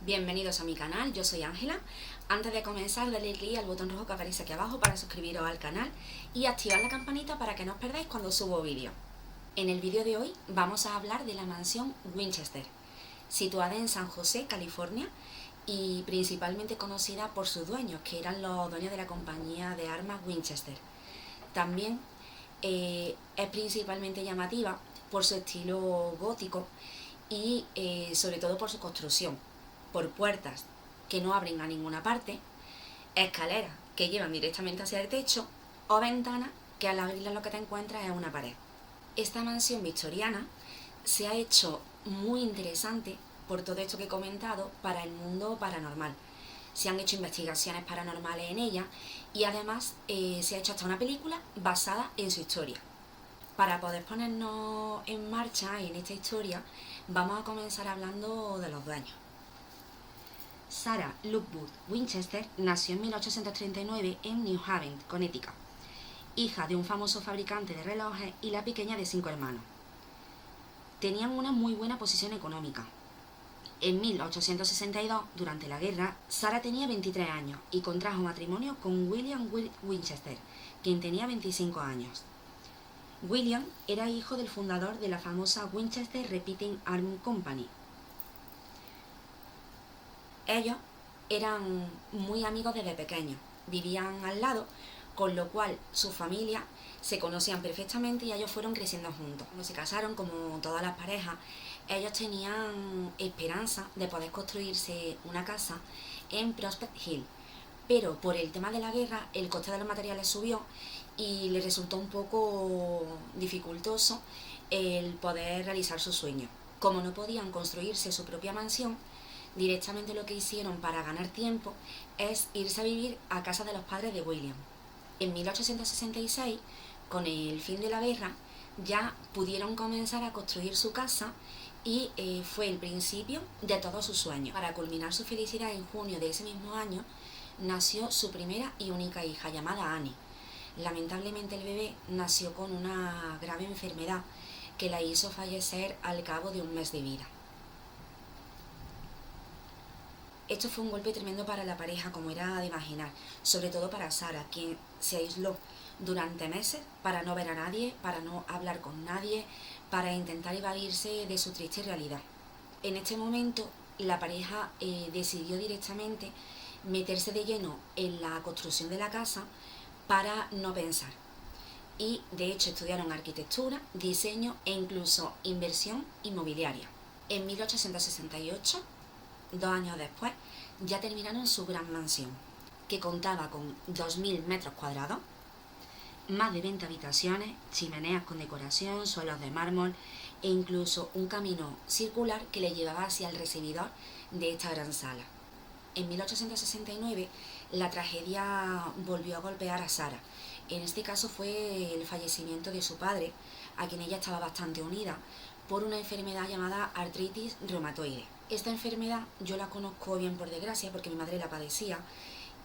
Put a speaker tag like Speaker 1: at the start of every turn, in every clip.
Speaker 1: Bienvenidos a mi canal, yo soy Ángela. Antes de comenzar, dale clic al botón rojo que aparece aquí abajo para suscribiros al canal y activar la campanita para que no os perdáis cuando subo vídeos. En el vídeo de hoy vamos a hablar de la mansión Winchester, situada en San José, California, y principalmente conocida por sus dueños, que eran los dueños de la compañía de armas Winchester. También es principalmente llamativa por su estilo gótico y sobre todo por su construcción, por puertas que no abren a ninguna parte, escaleras que llevan directamente hacia el techo o ventanas que al abrirlas lo que te encuentras es una pared. Esta mansión victoriana se ha hecho muy interesante por todo esto que he comentado para el mundo paranormal. Se han hecho investigaciones paranormales en ella y además se ha hecho hasta una película basada en su historia. Para poder ponernos en marcha en esta historia, vamos a comenzar hablando de los dueños. Sarah Lockwood Winchester nació en 1839 en New Haven, Connecticut, hija de un famoso fabricante de relojes y la pequeña de 5 hermanos. Tenían una muy buena posición económica. En 1862, durante la guerra, Sarah tenía 23 años y contrajo matrimonio con William Winchester, quien tenía 25 años. William era hijo del fundador de la famosa Winchester Repeating Arms Company. Ellos eran muy amigos desde pequeños, vivían al lado, con lo cual sus familias se conocían perfectamente y ellos fueron creciendo juntos. Cuando se casaron, como todas las parejas, ellos tenían esperanza de poder construirse una casa en Prospect Hill, pero por el tema de la guerra el coste de los materiales subió y les resultó un poco dificultoso el poder realizar su sueño. Como no podían construirse su propia mansión, directamente lo que hicieron para ganar tiempo es irse a vivir a casa de los padres de William. En 1866, con el fin de la guerra, ya pudieron comenzar a construir su casa y fue el principio de todos sus sueños. Para culminar su felicidad, en junio de ese mismo año, nació su primera y única hija, llamada Annie. Lamentablemente el bebé nació con una grave enfermedad que la hizo fallecer al cabo de un mes de vida. Esto fue un golpe tremendo para la pareja, como era de imaginar, sobre todo para Sarah, quien se aisló durante meses para no ver a nadie, para no hablar con nadie, para intentar evadirse de su triste realidad. En este momento, la pareja decidió directamente meterse de lleno en la construcción de la casa para no pensar. Y de hecho estudiaron arquitectura, diseño e incluso inversión inmobiliaria. En 1868, 2 años después, ya terminaron su gran mansión, que contaba con 2.000 metros cuadrados, más de 20 habitaciones, chimeneas con decoración, suelos de mármol e incluso un camino circular que le llevaba hacia el recibidor de esta gran sala. En 1869, la tragedia volvió a golpear a Sarah. En este caso fue el fallecimiento de su padre, a quien ella estaba bastante unida, por una enfermedad llamada artritis reumatoide. Esta enfermedad yo la conozco bien por desgracia porque mi madre la padecía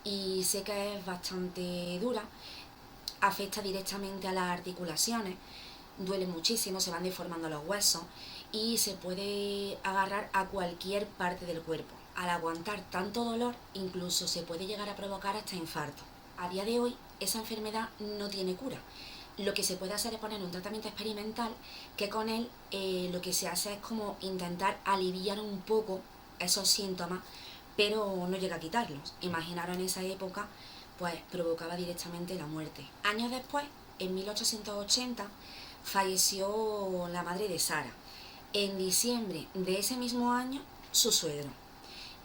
Speaker 1: y sé que es bastante dura, afecta directamente a las articulaciones, duele muchísimo, se van deformando los huesos y se puede agarrar a cualquier parte del cuerpo. Al aguantar tanto dolor, incluso se puede llegar a provocar hasta infarto. A día de hoy, esa enfermedad no tiene cura. Lo que se puede hacer es poner un tratamiento experimental que con él lo que se hace es como intentar aliviar un poco esos síntomas, pero no llega a quitarlos. Imaginaros en esa época, pues provocaba directamente la muerte. Años después, en 1880, falleció la madre de Sarah. En diciembre de ese mismo año, su suegro.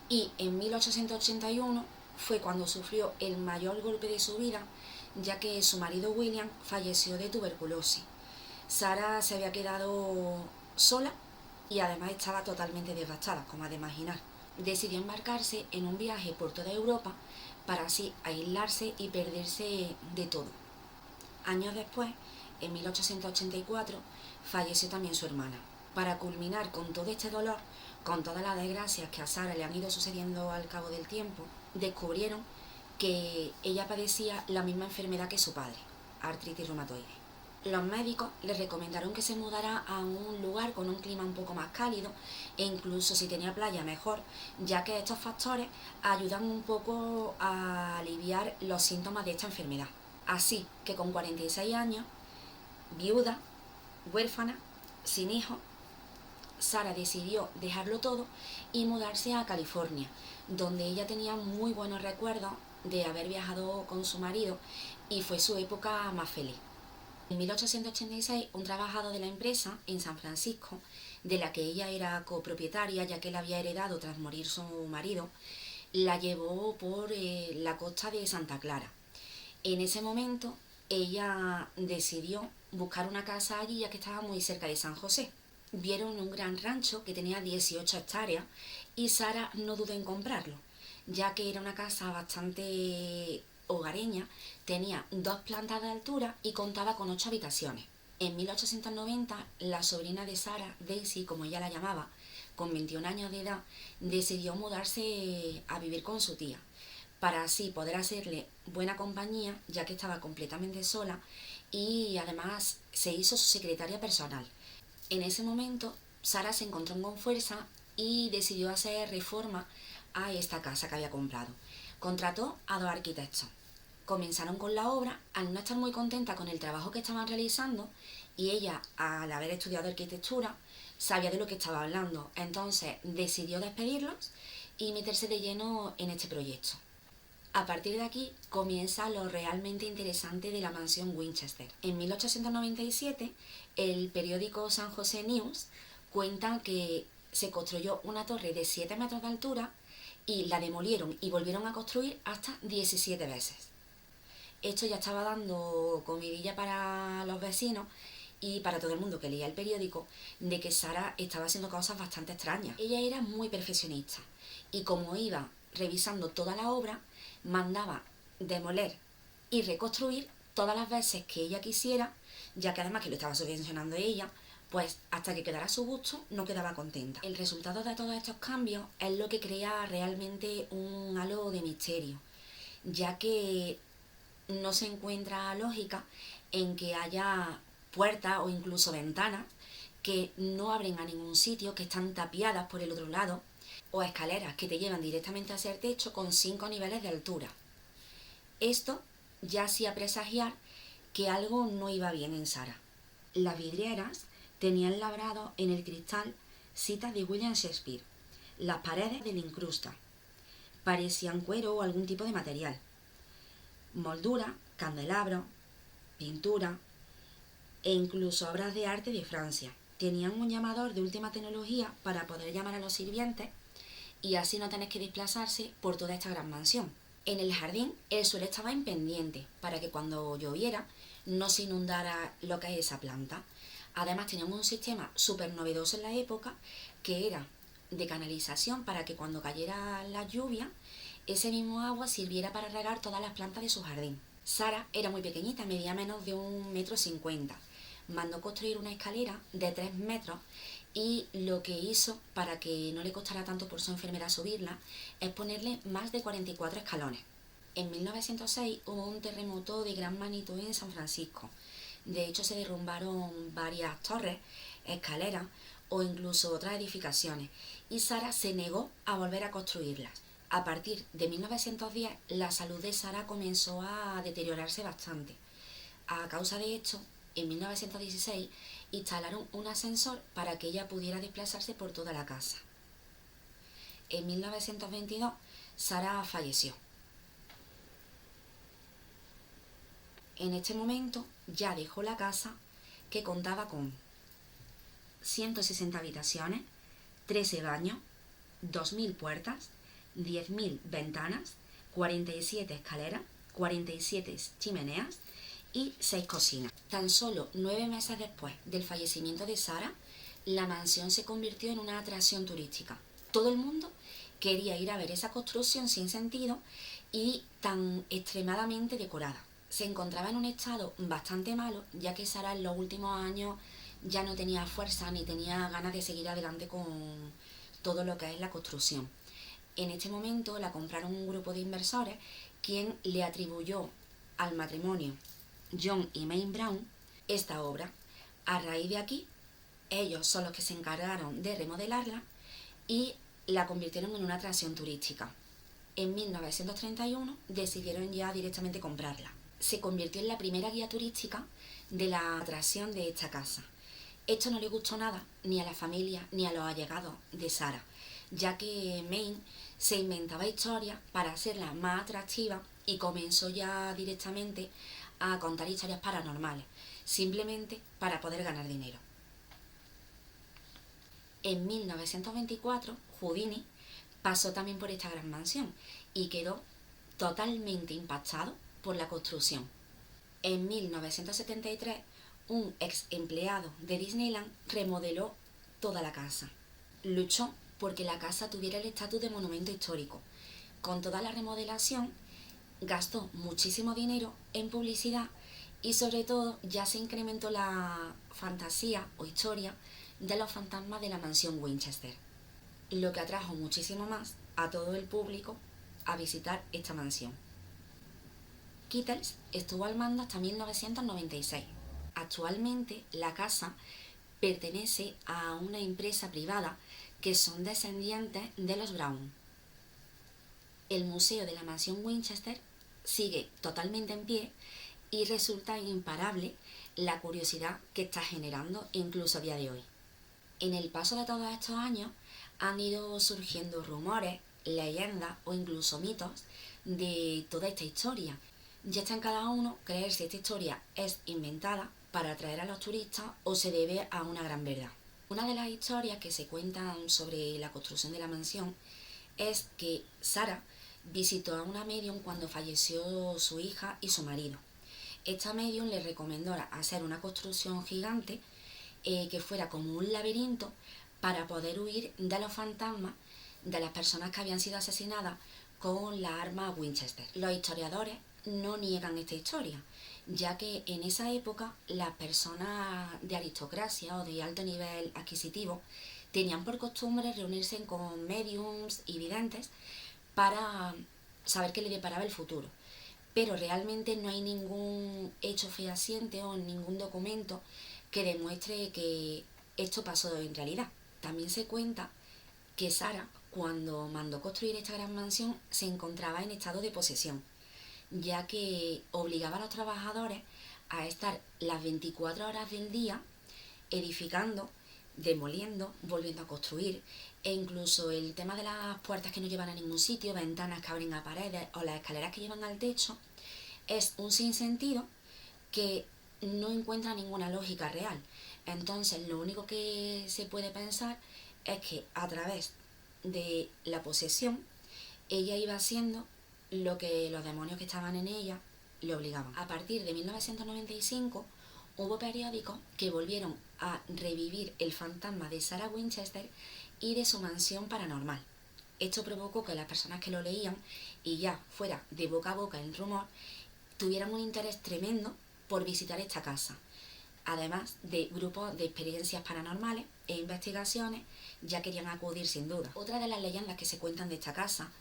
Speaker 1: Y en 1881 fue cuando sufrió el mayor golpe de su vida, ya que su marido William falleció de tuberculosis. Sarah se había quedado sola y además estaba totalmente devastada, como has de imaginar. Decidió embarcarse en un viaje por toda Europa para así aislarse y perderse de todo. Años después, en 1884, falleció también su hermana. Para culminar con todo este dolor, con todas las desgracias que a Sarah le han ido sucediendo al cabo del tiempo, descubrieron que ella padecía la misma enfermedad que su padre, artritis reumatoide. Los médicos le recomendaron que se mudara a un lugar con un clima un poco más cálido e incluso si tenía playa mejor, ya que estos factores ayudan un poco a aliviar los síntomas de esta enfermedad. Así que con 46 años, viuda, huérfana, sin hijos, Sara decidió dejarlo todo y mudarse a California, donde ella tenía muy buenos recuerdos de haber viajado con su marido y fue su época más feliz. En 1886, un trabajador de la empresa en San Francisco, de la que ella era copropietaria ya que la había heredado tras morir su marido, la llevó por la costa de Santa Clara. En ese momento, ella decidió buscar una casa allí ya que estaba muy cerca de San José. Vieron un gran rancho que tenía 18 hectáreas y Sara no dudó en comprarlo, ya que era una casa bastante hogareña, tenía 2 plantas de altura y contaba con 8 habitaciones. En 1890, la sobrina de Sara, Daisy, como ella la llamaba, con 21 años de edad, decidió mudarse a vivir con su tía, para así poder hacerle buena compañía, ya que estaba completamente sola, y además se hizo su secretaria personal. En ese momento, Sara se encontró con fuerza y decidió hacer reforma a esta casa que había comprado. Contrató a 2 arquitectos. Comenzaron con la obra, al no estar muy contenta con el trabajo que estaban realizando, y ella, al haber estudiado arquitectura, sabía de lo que estaba hablando. Entonces decidió despedirlos y meterse de lleno en este proyecto. A partir de aquí comienza lo realmente interesante de la mansión Winchester. En 1897, el periódico San José News cuenta que se construyó una torre de 7 metros de altura y la demolieron y volvieron a construir hasta 17 veces. Esto ya estaba dando comidilla para los vecinos y para todo el mundo que leía el periódico de que Sara estaba haciendo cosas bastante extrañas. Ella era muy perfeccionista y como iba revisando toda la obra, mandaba demoler y reconstruir todas las veces que ella quisiera, ya que además que lo estaba subvencionando ella, pues hasta que quedara a su gusto no quedaba contenta. El resultado de todos estos cambios es lo que crea realmente un halo de misterio, ya que no se encuentra lógica en que haya puertas o incluso ventanas que no abren a ningún sitio, que están tapiadas por el otro lado, o escaleras que te llevan directamente hacia el techo con 5 niveles de altura. Esto ya hacía presagiar que algo no iba bien en Sara. Las vidrieras tenían labrado en el cristal citas de William Shakespeare. Las paredes de la incrusta parecían cuero o algún tipo de material. Moldura, candelabros, pintura e incluso obras de arte de Francia. Tenían un llamador de última tecnología para poder llamar a los sirvientes y así no tener que desplazarse por toda esta gran mansión. En el jardín el suelo estaba en pendiente para que cuando lloviera no se inundara lo que es esa planta. Además teníamos un sistema súper novedoso en la época que era de canalización para que cuando cayera la lluvia ese mismo agua sirviera para regar todas las plantas de su jardín. Sara era muy pequeñita, medía menos de 1,50 m. Mandó construir una escalera de 3 metros y lo que hizo para que no le costara tanto por su enfermedad subirla es ponerle más de 44 escalones. En 1906 hubo un terremoto de gran magnitud en San Francisco. De hecho se derrumbaron varias torres, escaleras o incluso otras edificaciones y Sara se negó a volver a construirlas. A partir de 1910 la salud de Sara comenzó a deteriorarse bastante. A causa de esto, en 1916 instalaron un ascensor para que ella pudiera desplazarse por toda la casa. En 1922 Sara falleció. En este momento ya dejó la casa que contaba con 160 habitaciones, 13 baños, 2.000 puertas, 10.000 ventanas, 47 escaleras, 47 chimeneas y 6 cocinas. Tan solo 9 meses después del fallecimiento de Sara, la mansión se convirtió en una atracción turística. Todo el mundo quería ir a ver esa construcción sin sentido y tan extremadamente decorada. Se encontraba en un estado bastante malo, ya que Sara en los últimos años ya no tenía fuerza ni tenía ganas de seguir adelante con todo lo que es la construcción. En este momento la compraron un grupo de inversores quien le atribuyó al matrimonio John y May Brown esta obra. A raíz de aquí, ellos son los que se encargaron de remodelarla y la convirtieron en una atracción turística. En 1931 decidieron ya directamente comprarla. Se convirtió en la primera guía turística de la atracción de esta casa. Esto no le gustó nada ni a la familia ni a los allegados de Sarah, ya que Maine se inventaba historias para hacerla más atractiva y comenzó ya directamente a contar historias paranormales, simplemente para poder ganar dinero. En 1924, Houdini pasó también por esta gran mansión y quedó totalmente impactado por la construcción. En 1973, un ex empleado de Disneyland remodeló toda la casa. Luchó porque la casa tuviera el estatus de monumento histórico. Con toda la remodelación, gastó muchísimo dinero en publicidad y sobre todo ya se incrementó la fantasía o historia de los fantasmas de la mansión Winchester, lo que atrajo muchísimo más a todo el público a visitar esta mansión. Kittels estuvo al mando hasta 1996. Actualmente la casa pertenece a una empresa privada que son descendientes de los Brown. El museo de la mansión Winchester sigue totalmente en pie y resulta imparable la curiosidad que está generando incluso a día de hoy. En el paso de todos estos años han ido surgiendo rumores, leyendas o incluso mitos de toda esta historia. Ya está en cada uno creer si esta historia es inventada para atraer a los turistas o se debe a una gran verdad. Una de las historias que se cuentan sobre la construcción de la mansión es que Sarah visitó a una medium cuando falleció su hija y su marido. Esta medium le recomendó hacer una construcción gigante que fuera como un laberinto para poder huir de los fantasmas de las personas que habían sido asesinadas con la arma Winchester. Los historiadores no niegan esta historia, ya que en esa época las personas de aristocracia o de alto nivel adquisitivo tenían por costumbre reunirse con mediums y videntes para saber qué le deparaba el futuro. Pero realmente no hay ningún hecho fehaciente o ningún documento que demuestre que esto pasó en realidad. También se cuenta que Sarah, cuando mandó construir esta gran mansión, se encontraba en estado de posesión, ya que obligaba a los trabajadores a estar las 24 horas del día edificando, demoliendo, volviendo a construir, e incluso el tema de las puertas que no llevan a ningún sitio, ventanas que abren a paredes o las escaleras que llevan al techo, es un sinsentido que no encuentra ninguna lógica real. Entonces lo único que se puede pensar es que a través de la posesión ella iba haciendo lo que los demonios que estaban en ella le obligaban. A partir de 1995 hubo periódicos que volvieron a revivir el fantasma de Sarah Winchester y de su mansión paranormal. Esto provocó que las personas que lo leían, y ya fuera de boca a boca el rumor, tuvieran un interés tremendo por visitar esta casa, además de grupos de experiencias paranormales e investigaciones ya querían acudir sin duda. Otra de las leyendas que se cuentan de esta casa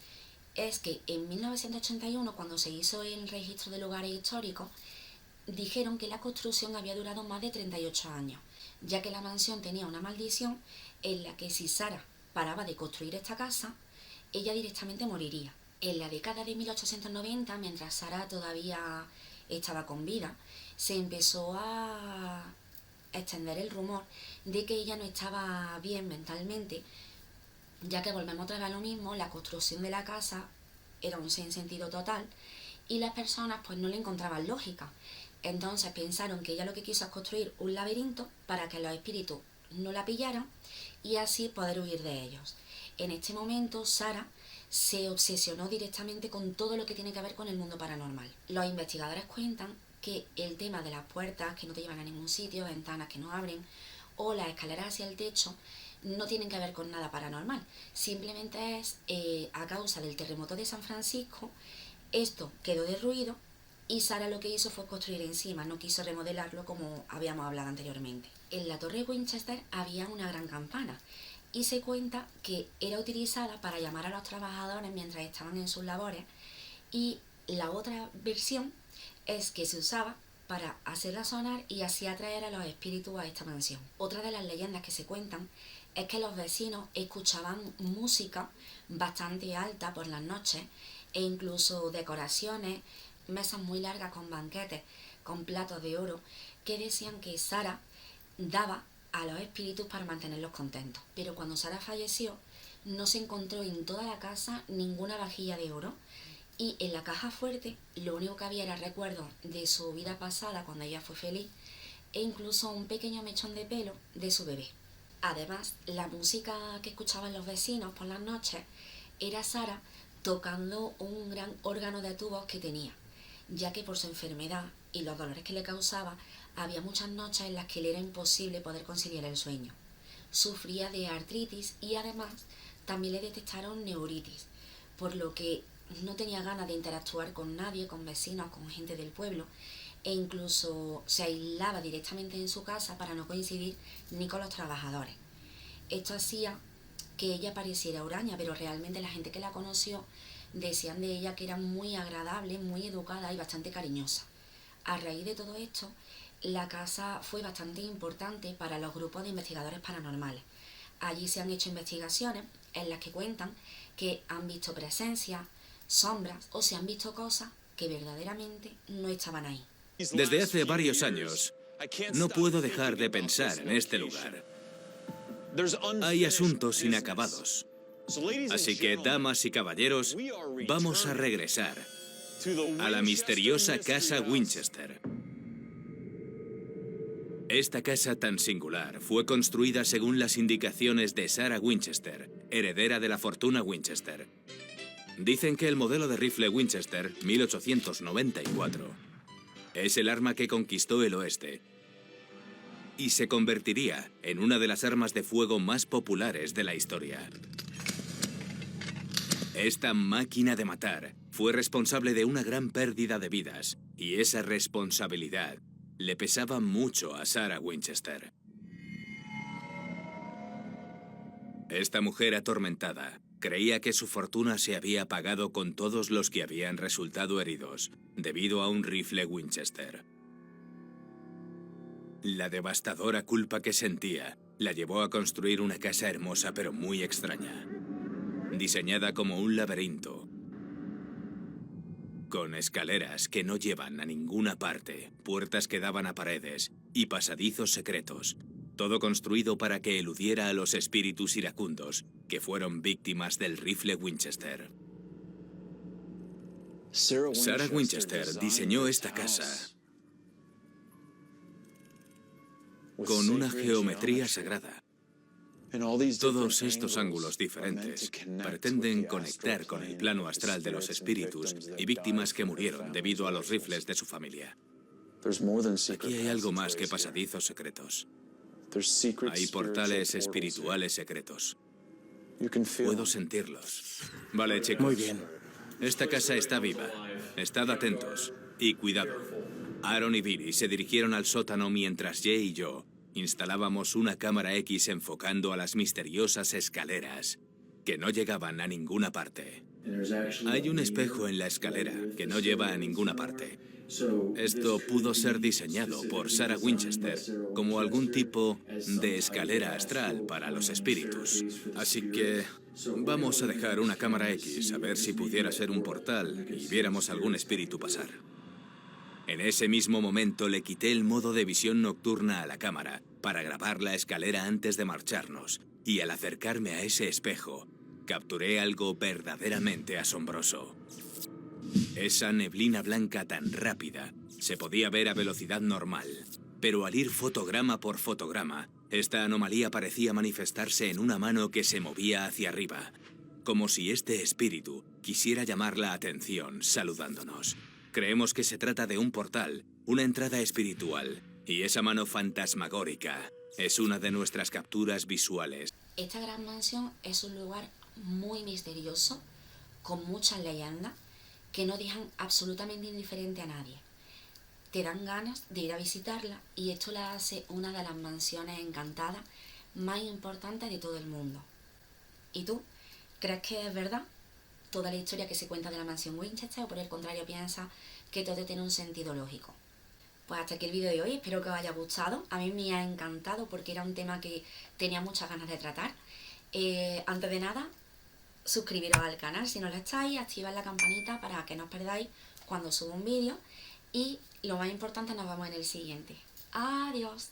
Speaker 1: es que en 1981, cuando se hizo el registro de lugares históricos, dijeron que la construcción había durado más de 38 años, ya que la mansión tenía una maldición en la que si Sarah paraba de construir esta casa, ella directamente moriría. En la década de 1890, mientras Sarah todavía estaba con vida, se empezó a extender el rumor de que ella no estaba bien mentalmente, ya que volvemos otra vez a lo mismo, la construcción de la casa era un sinsentido total y las personas pues no le encontraban lógica. Entonces pensaron que ella lo que quiso es construir un laberinto para que los espíritus no la pillaran y así poder huir de ellos. En este momento Sarah se obsesionó directamente con todo lo que tiene que ver con el mundo paranormal. Los investigadores cuentan que el tema de las puertas que no te llevan a ningún sitio, ventanas que no abren o las escaleras hacia el techo no tienen que ver con nada paranormal. Simplemente es a causa del terremoto de San Francisco, esto quedó derruido y Sarah lo que hizo fue construir encima, no quiso remodelarlo como habíamos hablado anteriormente. En la torre Winchester había una gran campana y se cuenta que era utilizada para llamar a los trabajadores mientras estaban en sus labores, y la otra versión es que se usaba para hacerla sonar y así atraer a los espíritus a esta mansión. Otra de las leyendas que se cuentan es que los vecinos escuchaban música bastante alta por las noches e incluso decoraciones, mesas muy largas con banquetes, con platos de oro, que decían que Sara daba a los espíritus para mantenerlos contentos. Pero cuando Sara falleció, no se encontró en toda la casa ninguna vajilla de oro y en la caja fuerte lo único que había era recuerdos de su vida pasada cuando ella fue feliz e incluso un pequeño mechón de pelo de su bebé. Además, la música que escuchaban los vecinos por las noches era Sara tocando un gran órgano de tubos que tenía, ya que por su enfermedad y los dolores que le causaba, había muchas noches en las que le era imposible poder conciliar el sueño. Sufría de artritis y además también le detectaron neuritis, por lo que no tenía ganas de interactuar con nadie, con vecinos, con gente del pueblo, e incluso se aislaba directamente en su casa para no coincidir ni con los trabajadores. Esto hacía que ella pareciera huraña, pero realmente la gente que la conoció decían de ella que era muy agradable, muy educada y bastante cariñosa. A raíz de todo esto, la casa fue bastante importante para los grupos de investigadores paranormales. Allí se han hecho investigaciones en las que cuentan que han visto presencias, sombras o se han visto cosas que verdaderamente no estaban ahí.
Speaker 2: Desde hace varios años, no puedo dejar de pensar en este lugar. Hay asuntos inacabados. Así que, damas y caballeros, vamos a regresar a la misteriosa Casa Winchester. Esta casa tan singular fue construida según las indicaciones de Sarah Winchester, heredera de la fortuna Winchester. Dicen que el modelo de rifle Winchester 1894 es el arma que conquistó el oeste y se convertiría en una de las armas de fuego más populares de la historia. Esta máquina de matar fue responsable de una gran pérdida de vidas y esa responsabilidad le pesaba mucho a Sarah Winchester. Esta mujer atormentada creía que su fortuna se había pagado con todos los que habían resultado heridos debido a un rifle Winchester. La devastadora culpa que sentía la llevó a construir una casa hermosa pero muy extraña, diseñada como un laberinto, con escaleras que no llevan a ninguna parte, puertas que daban a paredes y pasadizos secretos, todo construido para que eludiera a los espíritus iracundos que fueron víctimas del rifle Winchester. Sarah Winchester diseñó esta casa con una geometría sagrada. Todos estos ángulos diferentes pretenden conectar con el plano astral de los espíritus y víctimas que murieron debido a los rifles de su familia. Aquí hay algo más que pasadizos secretos. Hay portales espirituales secretos. Puedo sentirlos. Vale, chicos.
Speaker 3: Muy bien.
Speaker 2: Esta casa está viva. Estad atentos. Y cuidado. Aaron y Billy se dirigieron al sótano mientras Jay y yo instalábamos una cámara X enfocando a las misteriosas escaleras que no llegaban a ninguna parte. Hay un espejo en la escalera que no lleva a ninguna parte. Esto pudo ser diseñado por Sarah Winchester como algún tipo de escalera astral para los espíritus. Así que vamos a dejar una cámara X a ver si pudiera ser un portal y viéramos algún espíritu pasar. En ese mismo momento le quité el modo de visión nocturna a la cámara para grabar la escalera antes de marcharnos, y al acercarme a ese espejo, capturé algo verdaderamente asombroso. Esa neblina blanca tan rápida se podía ver a velocidad normal, pero al ir fotograma por fotograma, esta anomalía parecía manifestarse en una mano que se movía hacia arriba, como si este espíritu quisiera llamar la atención saludándonos. Creemos que se trata de un portal, una entrada espiritual, y esa mano fantasmagórica es una de nuestras capturas visuales.
Speaker 1: Esta gran mansión es un lugar muy misterioso, con muchas leyendas, que no dejan absolutamente indiferente a nadie. Te dan ganas de ir a visitarla y esto la hace una de las mansiones encantadas más importantes de todo el mundo. ¿Y tú? ¿Crees que es verdad toda la historia que se cuenta de la mansión Winchester o por el contrario piensas que todo tiene un sentido lógico? Pues hasta aquí el vídeo de hoy, espero que os haya gustado. A mí me ha encantado porque era un tema que tenía muchas ganas de tratar. Antes de nada, suscribiros al canal si no lo estáis, activad la campanita para que no os perdáis cuando subo un vídeo. Y lo más importante, nos vemos en el siguiente. Adiós.